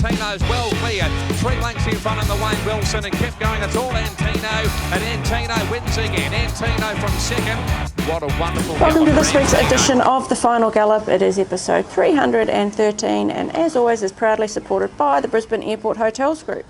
Antino's well cleared. 3 lengths in front of the Wayne Wilson and kept going. It's all Antino, and Antino wins again. Antino from second. What a wonderful Welcome to this week's Antino. edition of the Final Gallop. It is episode 313 and as always is proudly supported by the Brisbane Airport Hotels Group.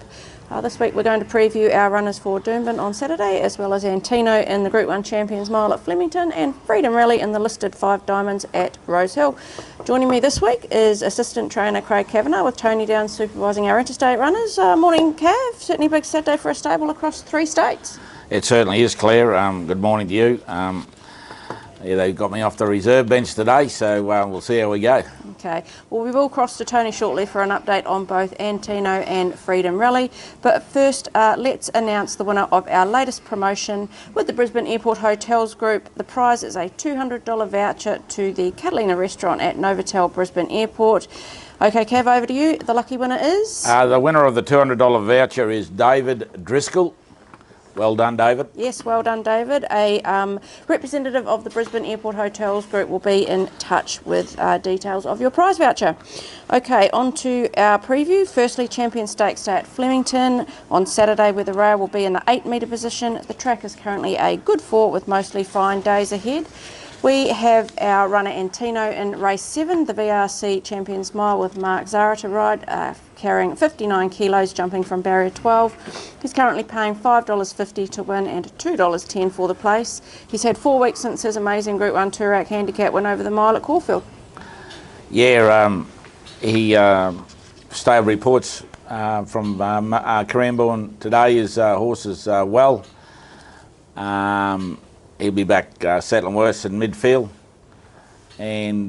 This week we're going to preview our runners for Doomben on Saturday, as well as Antino in the Group 1 Champions Mile at Flemington and Freedom Rally in the listed 5 Diamonds at Rosehill. Joining me this week is assistant trainer Craig Cavanough, with Tony Gollan supervising our interstate runners. Morning Cav, certainly a big Saturday for a stable across 3 states. It certainly is, Claire. Good morning to you. They got me off the reserve bench today, so we'll see how we go. Okay, well we will cross to Tony shortly for an update on both Antino and Freedom Rally, but first let's announce the winner of our latest promotion with the Brisbane Airport Hotels Group. The prize is a $200 voucher to the Catalina restaurant at Novotel Brisbane Airport. Okay Cav, over to you. The lucky winner is? The winner of the $200 voucher is David Driscoll. Well done, David. Yes, well done, David. A representative of the Brisbane Airport Hotels Group will be in touch with details of your prize voucher. Okay, on to our preview. Firstly, Champion Stakes Day at Flemington on Saturday, where the rail will be in the 8-metre position. The track is currently a good 4 with mostly fine days ahead. We have our runner Antino in race 7, the VRC Champions Mile, with Mark Zara to ride, carrying 59 kilos, jumping from barrier 12. He's currently paying $5.50 to win and $2.10 for the place. He's had 4 weeks since his amazing Group 1 Toorak handicap win over the mile at Caulfield. Yeah, he stable reports from Caramborn today. His horse is well. He'll be back settling worse in midfield and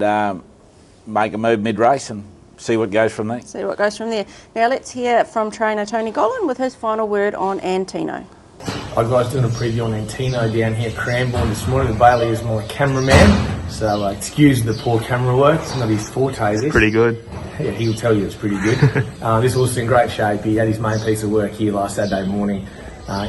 make a move mid-race and see what goes from there. See what goes from there. Now let's hear from trainer Tony Gollan with his final word on Antino. Hi guys, doing a preview on Antino down here at Cranbourne this morning. Bailey is my cameraman, so excuse the poor camera work. It's not his forte, is it? Pretty good. Yeah, he'll tell you it's pretty good. This horse is in great shape. He had his main piece of work here last Saturday morning.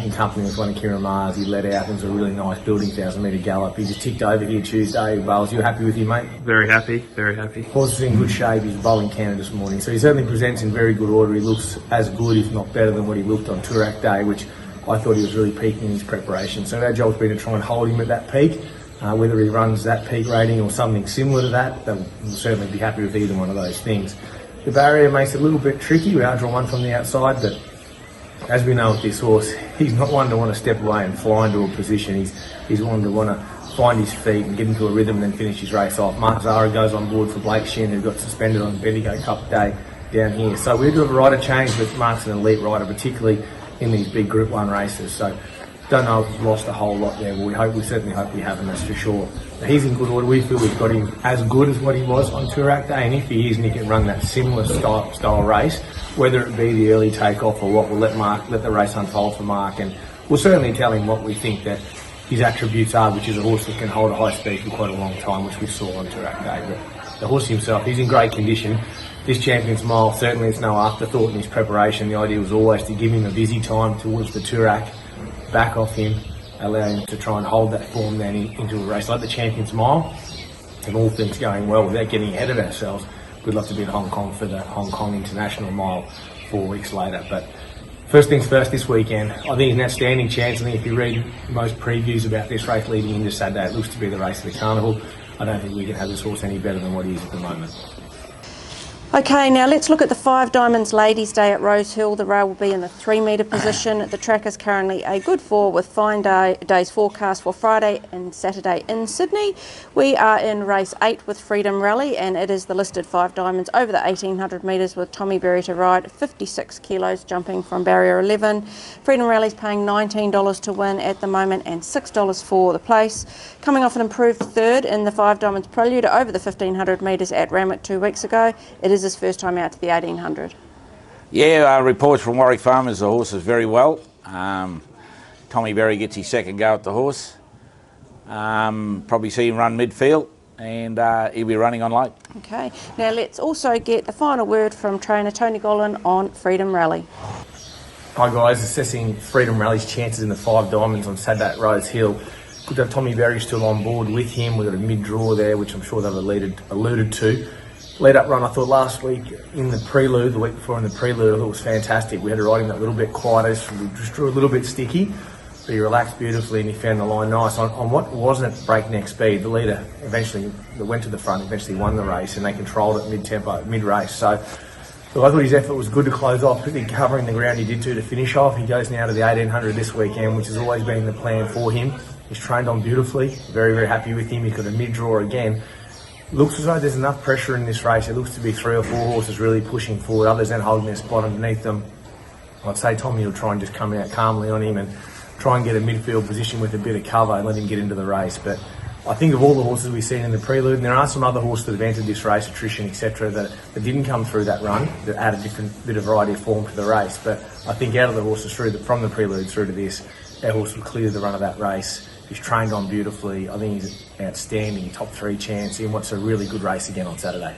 In company with one of Kieran Mars. He led out. It was a really nice building 1,000-metre gallop. He just ticked over here Tuesday. Wales, you happy with him, mate? Very happy, very happy. Horse is in good shape. He's bowling Canada this morning, so he certainly presents in very good order. He looks as good, if not better, than what he looked on Toorak Day, which I thought he was really peaking in his preparation. So our job's been to try and hold him at that peak. Whether he runs that peak rating or something similar to that, then we'll certainly be happy with either one of those things. The barrier makes it a little bit tricky. We are drawing one from the outside, but as we know with this horse, he's not one to want to step away and fly into a position. He's one to want to find his feet and get into a rhythm and then finish his race off. Mark Zara goes on board for Blake Shin, who got suspended on Bendigo Cup Day down here. So we do have a rider change, but Mark's an elite rider, particularly in these big Group 1 races. So don't know if we've lost a whole lot there, but we certainly hope we haven't, that's for sure. He's in good order. We feel we've got him as good as what he was on Toorak Day, and if he is, and he can run that similar style race, whether it be the early takeoff or what, we'll let the race unfold for Mark, and we'll certainly tell him what we think that his attributes are, which is a horse that can hold a high speed for quite a long time, which we saw on Toorak Day. But the horse himself, he's in great condition. This Champions Mile, certainly it's no afterthought in his preparation. The idea was always to give him a busy time towards the Toorak, back off him, allow him to try and hold that form then into a race like the Champions Mile. And all things going well, without getting ahead of ourselves, we'd love to be in Hong Kong for the Hong Kong International Mile 4 weeks later. But first things first, this weekend, I think it's an outstanding chance. I think if you read most previews about this race leading into Saturday, it looks to be the race of the carnival. I don't think we can have this horse any better than what he is at the moment. Okay, now let's look at the 5 Diamonds Ladies' Day at Rosehill. The rail will be in the 3-metre position. The track is currently a good 4 with fine days forecast for Friday and Saturday in Sydney. We are in race 8 with Freedom Rally, and it is the listed 5 Diamonds over the 1,800 metres with Tommy Berry to ride, 56 kilos, jumping from barrier 11. Freedom Rally's paying $19 to win at the moment and $6 for the place. Coming off an improved 3rd in the 5 Diamonds Prelude over the 1,500 metres at Randwick 2 weeks ago. It is his first time out to the 1,800. Yeah, reports from Warwick Farmers, the horse is very well. Tommy Berry gets his second go at the horse. Probably see him run midfield, and he'll be running on late. Okay, now let's also get the final word from trainer Tony Gollan on Freedom Rally. Hi guys, assessing Freedom Rally's chances in the 5 Diamonds on Saturday at Rosehill. Good to have Tommy Berry still on board with him. We've got a mid-draw there, which I'm sure they've alluded to. lead-up run, I thought last week in the prelude, the week before in the prelude, I thought it was fantastic. We had to ride him that little bit quieter, just drew a little bit sticky, but he relaxed beautifully and he found the line nice. On what wasn't breakneck speed, the leader eventually, that went to the front, eventually won the race, and they controlled it mid-tempo, mid-race. So I thought his effort was good to close off, particularly covering the ground he did to finish off. He goes now to the 1800 this weekend, which has always been the plan for him. He's trained on beautifully, very, very happy with him. He's got a mid-draw again. Looks as though there's enough pressure in this race. It looks to be 3 or 4 horses really pushing forward, others then holding their spot underneath them. I'd say Tommy will try and just come out calmly on him and try and get a midfield position with a bit of cover and let him get into the race. But I think of all the horses we've seen in the prelude, and there are some other horses that have entered this race, attrition, etc., that didn't come through that run, that add a different bit of variety of form to the race. But I think out of the horses from the prelude through to this, our horse will clear the run of that race. He's trained on beautifully. I think he's outstanding, top 3 chance in what's a really good race again on Saturday.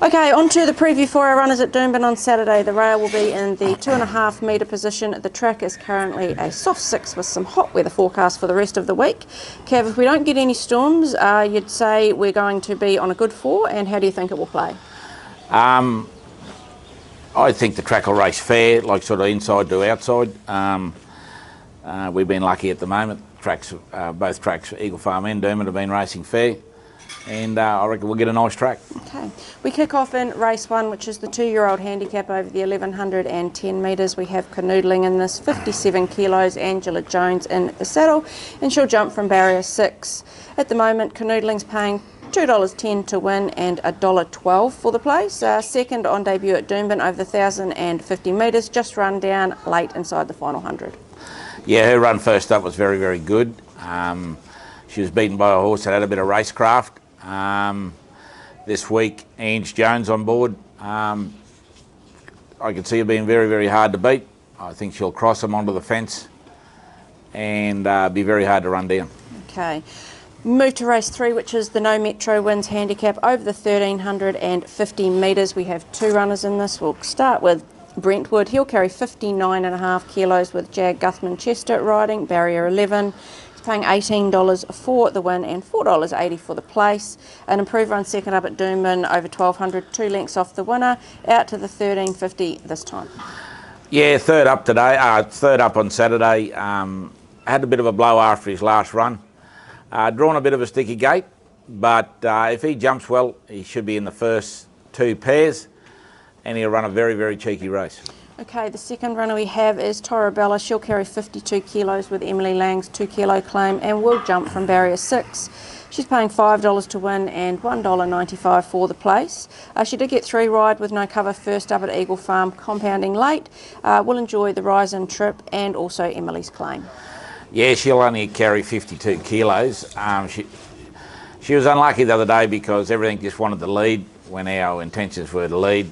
Okay, on to the preview for our runners at Doomben on Saturday. The rail will be in the 2.5 metre position. The track is currently a soft 6 with some hot weather forecast for the rest of the week. Cav, if we don't get any storms, you'd say we're going to be on a good 4, and how do you think it will play? I think the track will race fair, like sort of inside to outside. We've been lucky at the moment. Both tracks, Eagle Farm and Doomben, have been racing fair, and I reckon we'll get a nice track. Okay, we kick off in race 1, which is the 2-year-old handicap over the 1110 metres. We have canoodling in this, 57 kilos, Angela Jones in the saddle, and she'll jump from barrier 6. At the moment, canoodling's paying $2.10 to win and $1.12 for the place. Second on debut at Doomben over the 1050 metres, just run down late inside the final 100. Yeah, her run first up was very, very good. She was beaten by a horse that had a bit of racecraft. This week, Ange Jones on board. I can see her being very, very hard to beat. I think she'll cross them onto the fence and be very hard to run down. Okay. Move to race 3, which is the No Metro Wins handicap over the 1350 metres. We have 2 runners in this. We'll start with Brentwood. He'll carry 59.5 kilos with Jag Guthman Chester riding, barrier 11. He's paying $18 for the win and $4.80 for the place. An improved run second up at Doomben over 1200, 2 lengths off the winner, out to the 1350 this time. Yeah, third up today, third up on Saturday. Had a bit of a blow after his last run. Drawn a bit of a sticky gate, but if he jumps well, he should be in the first 2 pairs. And he'll run a very, very cheeky race. Okay, the second runner we have is Torabella. She'll carry 52 kilos with Emily Lang's 2 kilo claim and will jump from barrier 6. She's paying $5 to win and $1.95 for the place. She did get 3 ride with no cover first up at Eagle Farm, compounding late. Will enjoy the rise and trip and also Emily's claim. Yeah, she'll only carry 52 kilos. She was unlucky the other day because everything just wanted to lead when our intentions were to lead.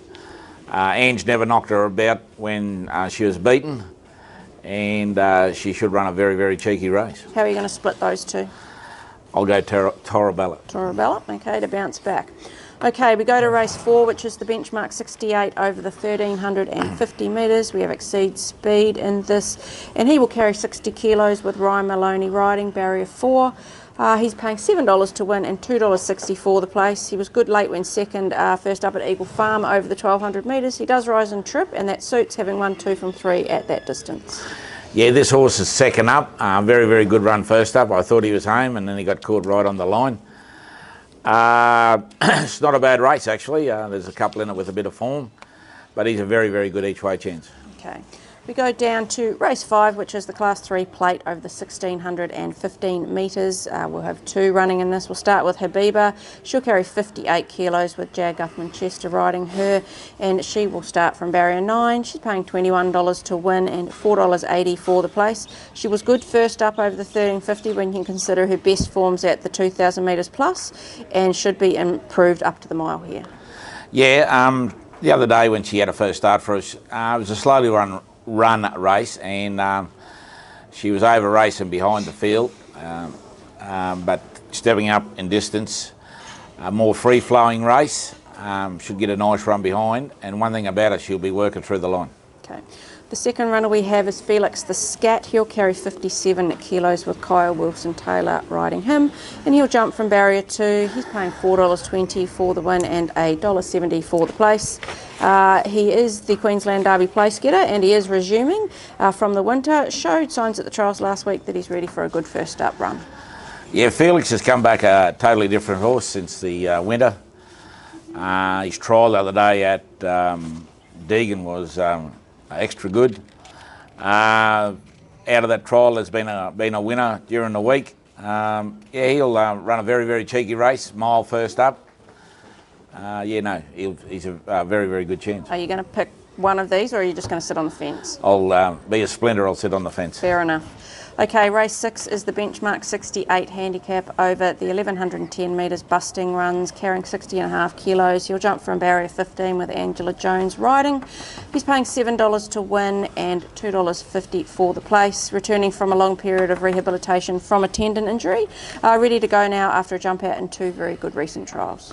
Ange never knocked her about when she was beaten, and she should run a very, very cheeky race. How are you going to split those 2? I'll go Torabella. Torabella, okay, to bounce back. Okay, we go to race 4, which is the benchmark 68 over the 1350 metres. We have Exceed Speed in this, and he will carry 60 kilos with Ryan Maloney riding, barrier 4. He's paying $7 to win and $2.60 for the place. He was good late when second, first up at Eagle Farm over the 1200 metres. He does rise and trip, and that suits having won 2 from 3 at that distance. Yeah, this horse is second up. Very, very good run first up. I thought he was home, and then he got caught right on the line. It's not a bad race, actually. There's a couple in it with a bit of form, but he's a very, very good each-way chance. Okay. We go down to race 5, which is the Class 3 plate over the 1615 metres. We'll have 2 running in this. We'll start with Habiba. She'll carry 58 kilos with Jag Guthman Chester riding her, and she will start from barrier 9. She's paying $21 to win and $4.80 for the place. She was good first up over the 1350 when you can consider her best forms at the 2000 metres plus, and should be improved up to the mile here. Yeah, the other day when she had a first start for us, it was a slowly run race, and she was over racing behind the field, but stepping up in distance, a more free flowing race, should get a nice run behind, and one thing about it, she'll be working through the line. Okay. The second runner we have is Felix the Scat. He'll carry 57 kilos with Kyle Wilson-Taylor riding him, and he'll jump from barrier 2. He's paying $4.20 for the win and $1.70 for the place. He is the Queensland Derby place getter, and he is resuming from the winter. Showed signs at the trials last week that he's ready for a good first up run. Yeah, Felix has come back a totally different horse since the winter. His trial the other day at Deagon was extra good. Out of that trial, there's been a winner during the week. Yeah, he'll run a very, very cheeky race, mile first up. He's a very, very good chance. Are you going to pick one of these, or are you just going to sit on the fence? I'll be a splinter, I'll sit on the fence. Fair enough. Okay, race 6 is the benchmark 68 handicap over the 1110 metres busting runs, carrying 60.5 kilos. He'll jump from barrier 15 with Angela Jones riding. He's paying $7 to win and $2.50 for the place. Returning from a long period of rehabilitation from a tendon injury, ready to go now after a jump out in 2 very good recent trials.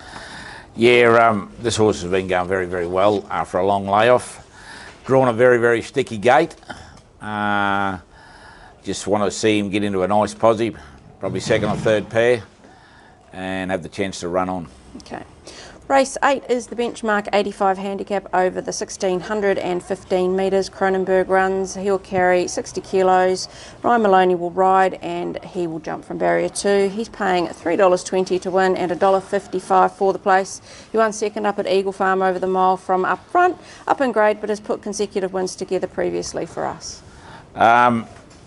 Yeah, this horse has been going very, very well after a long layoff. Drawn a very, very sticky gate. Just want to see him get into a nice posse, probably second or third pair, and have the chance to run on. Okay. Race 8 is the benchmark 85 handicap over the 1615 metres. Cronenberg runs. He'll carry 60 kilos. Ryan Maloney will ride, and he will jump from barrier 2. He's paying $3.20 to win and $1.55 for the place. He won second up at Eagle Farm over the mile from up front, up in grade, but has put consecutive wins together previously for us.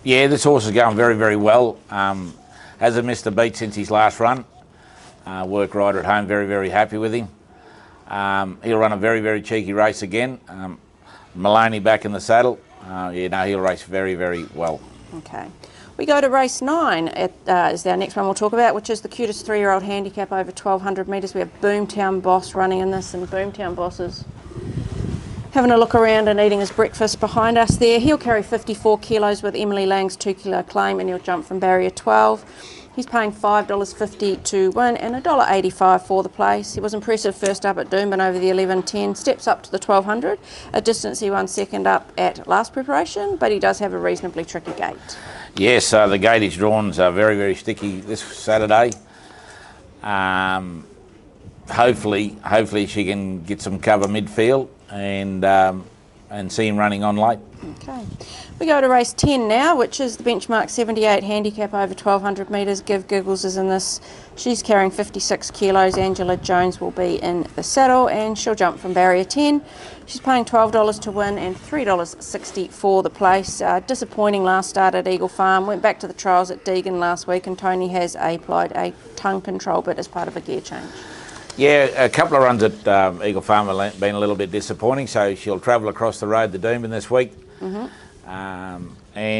Yeah, this horse is going very, very well. Hasn't missed a beat since his last run. Work rider at home, very, very happy with him. He'll run a very, very cheeky race again. Maloney back in the saddle. He'll race very, very well. Okay. We go to race 9 is our next one we'll talk about, which is the cutest 3-year-old handicap over 1200 metres. We have Boomtown Boss running in this, and Boomtown Boss is having a look around and eating his breakfast behind us there. He'll carry 54 kilos with Emily Lang's 2 kilo claim, and he'll jump from barrier 12. He's paying $5.50 to win and $1.85 for the place. He was impressive first up at Doomben over the 1110, steps up to the 1200, a distance he won second up at last preparation, but he does have a reasonably tricky gate. Yes, the gate he's drawn is very, very sticky this Saturday. Hopefully she can get some cover midfield and see him running on late. Okay. We go to race 10 now, which is the benchmark 78 handicap over 1200 metres. Give Giggles is in this. She's carrying 56 kilos. Angela Jones will be in the saddle, and she'll jump from barrier 10. She's paying $12 to win and $3.60 for the place. Disappointing last start at Eagle Farm. Went back to the trials at Deagon last week, and Tony has applied a tongue control bit as part of a gear change. Yeah, a couple of runs at Eagle Farm have been a little bit disappointing, so she'll travel across the road to Doomben this week. Mm-hmm.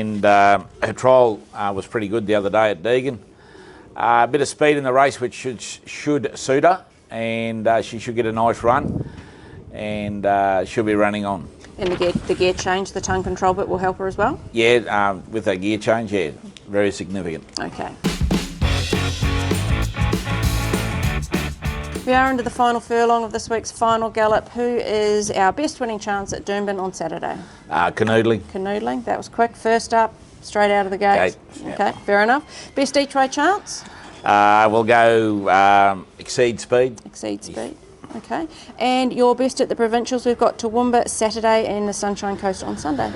Her trial was pretty good the other day at Deagon. A bit of speed in the race, which should suit her, and she should get a nice run, and she'll be running on. And the gear change, the tongue control bit will help her as well? Yeah, with that gear change, yeah, very significant. Okay. We are into the final furlong of this week's Final Gallop. Who is our best winning chance at Doomben on Saturday? Canoodling. Canoodling, that was quick. First up, straight out of the gate. Okay, fair enough. Best each way chance? We'll go Exceed Speed. Exceed Speed, okay. And your best at the Provincials, we've got Toowoomba Saturday and the Sunshine Coast on Sunday.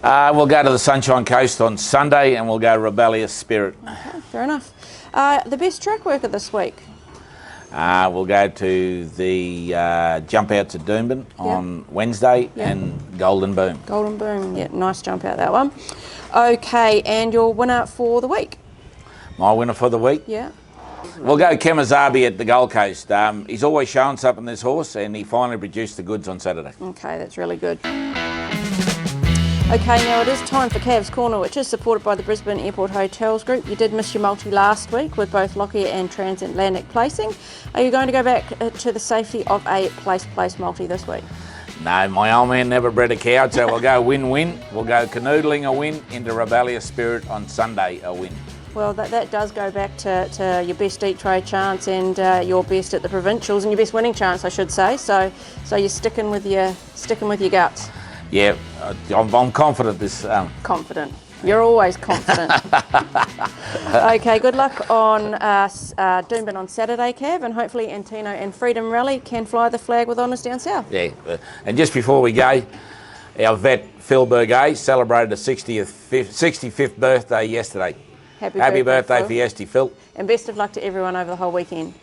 We'll go to the Sunshine Coast on Sunday, and we'll go Rebellious Spirit. Okay, fair enough. The best track worker this week? We'll go to the jump out to Doomben on Wednesday and Golden Boom. Golden Boom, yeah, nice jump out that one. Okay, and your winner for the week? My winner for the week? Yeah. We'll go Kemazabi at the Gold Coast. He's always shown something, this horse, and he finally produced the goods on Saturday. Okay, that's really good. Okay, now it is time for Cav's Corner, which is supported by the Brisbane Airport Hotels Group. You did miss your multi last week with both Lockyer and Transatlantic placing. Are you going to go back to the safety of a place multi this week? No, my old man never bred a cow, so we'll go win-win. We'll go Canoodling a win, into Rebellious Spirit on Sunday a win. Well, that does go back to your best each way chance and your best at the Provincials, and your best winning chance, I should say. So you're sticking with your guts. Yeah, I'm confident this. Confident. You're always confident. Okay, good luck on Doomben on Saturday, Cav, and hopefully Antino and Freedom Rally can fly the flag with honours down south. Yeah, and just before we go, our vet Phil Burgay celebrated his 65th birthday yesterday. Happy birthday for Yesty, Phil. And best of luck to everyone over the whole weekend.